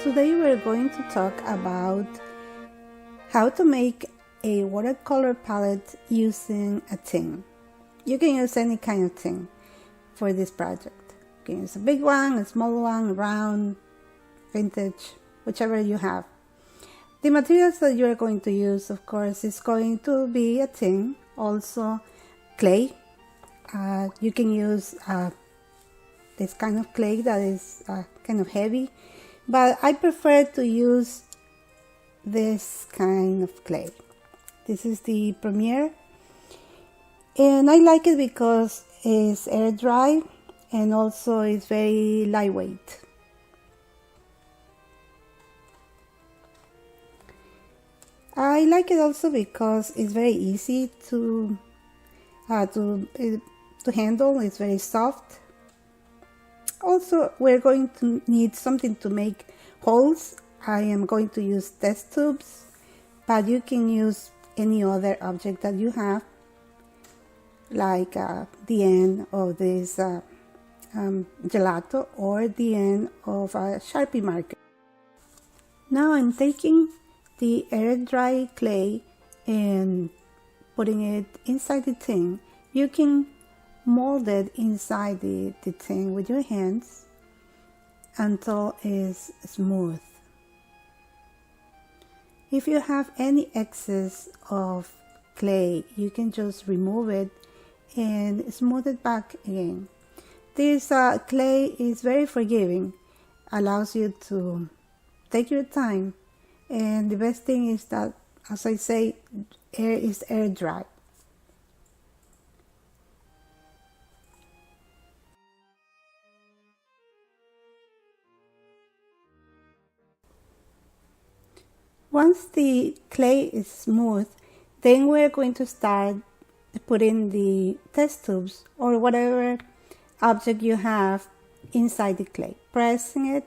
Today we're going to talk about how to make a watercolor palette using a tin. You can use any kind of tin for this project. You can use a big one, a small one, round, vintage, whichever you have. The materials that you're going to use, of course, is going to be a tin, also clay. You can use this kind of clay that is kind of heavy, but I prefer to use this kind of clay. This is the Premier, and I like it because it's air dry and also it's very lightweight. I like it also because it's very easy to handle. It's very soft. Also, we're going to need something to make holes. I am going to use test tubes, but you can use any other object that you have, like the end of this gelato or the end of a Sharpie marker. Now I'm taking the air dry clay and putting it inside the tin. You can mold it inside the tin with your hands until it's smooth. If you have any excess of clay, you can just remove it and smooth it back again. This clay is very forgiving, allows you to take your time, and the best thing is that, as I say, air is air dry. Once the clay is smooth, then we're going to start putting the test tubes or whatever object you have inside the clay, pressing it,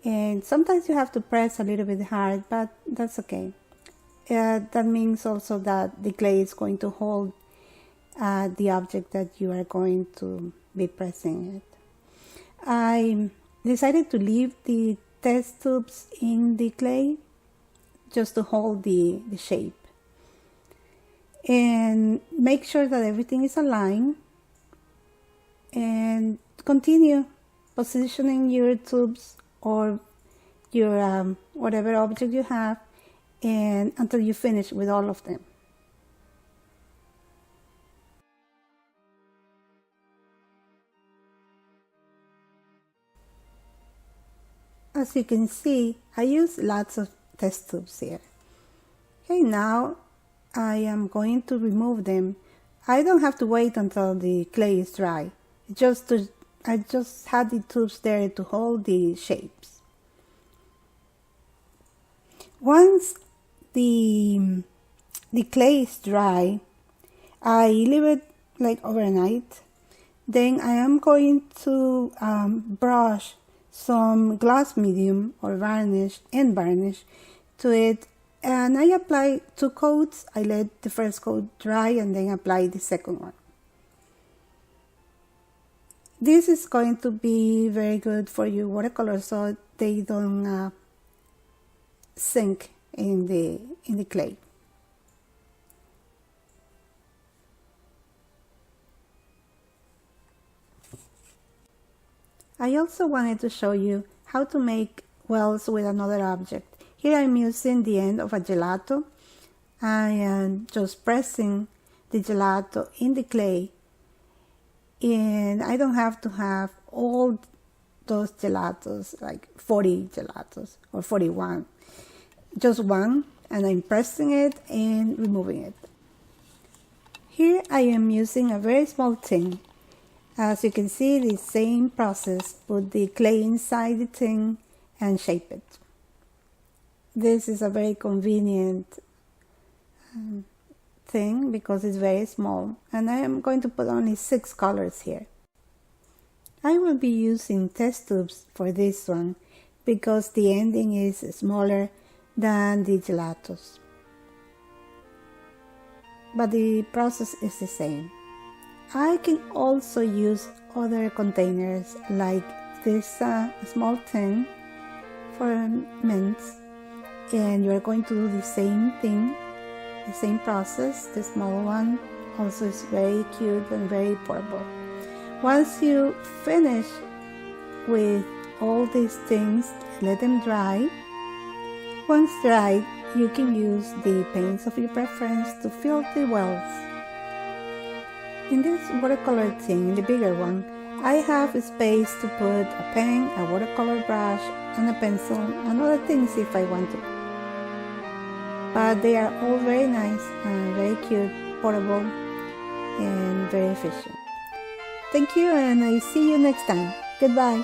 and sometimes you have to press a little bit hard, but that's okay. That means also that the clay is going to hold the object that you are going to be pressing it. I decided to leave the test tubes in the clay just to hold the shape, and make sure that everything is aligned, and continue positioning your tubes or your whatever object you have, and until you finish with all of them. As you can see, I use lots of test tubes here. Okay, now I am going to remove them. I don't have to wait until the clay is dry. I just had the tubes there to hold the shapes. Once the clay is dry, I leave it like overnight. Then I am going to brush some gloss medium or varnish to it, and I apply 2 coats. I let the first coat dry and then apply the second one. This is going to be very good for your watercolors so they don't sink in the clay. I also wanted to show you how to make wells with another object. Here I'm using the end of a gelato. I am just pressing the gelato in the clay, and I don't have to have all those gelatos, like 40 gelatos or 41. Just one, and I'm pressing it and removing it. Here I am using a very small tin. As you can see, the same process, put the clay inside the tin and shape it. This is a very convenient thing because it's very small, and I am going to put only 6 colors here. I will be using test tubes for this one because the ending is smaller than the gelatos, but the process is the same. I can also use other containers like this small tin for mints, and you're going to do the same thing, the same process. The small one also is very cute and very portable. Once you finish with all these things, let them dry. Once dried, you can use the paints of your preference to fill the wells. In this watercolor thing, the bigger one, I have space to put a pen, a watercolor brush, and a pencil, and other things if I want to. But they are all very nice and very cute, portable, and very efficient. Thank you, and I see you next time. Goodbye.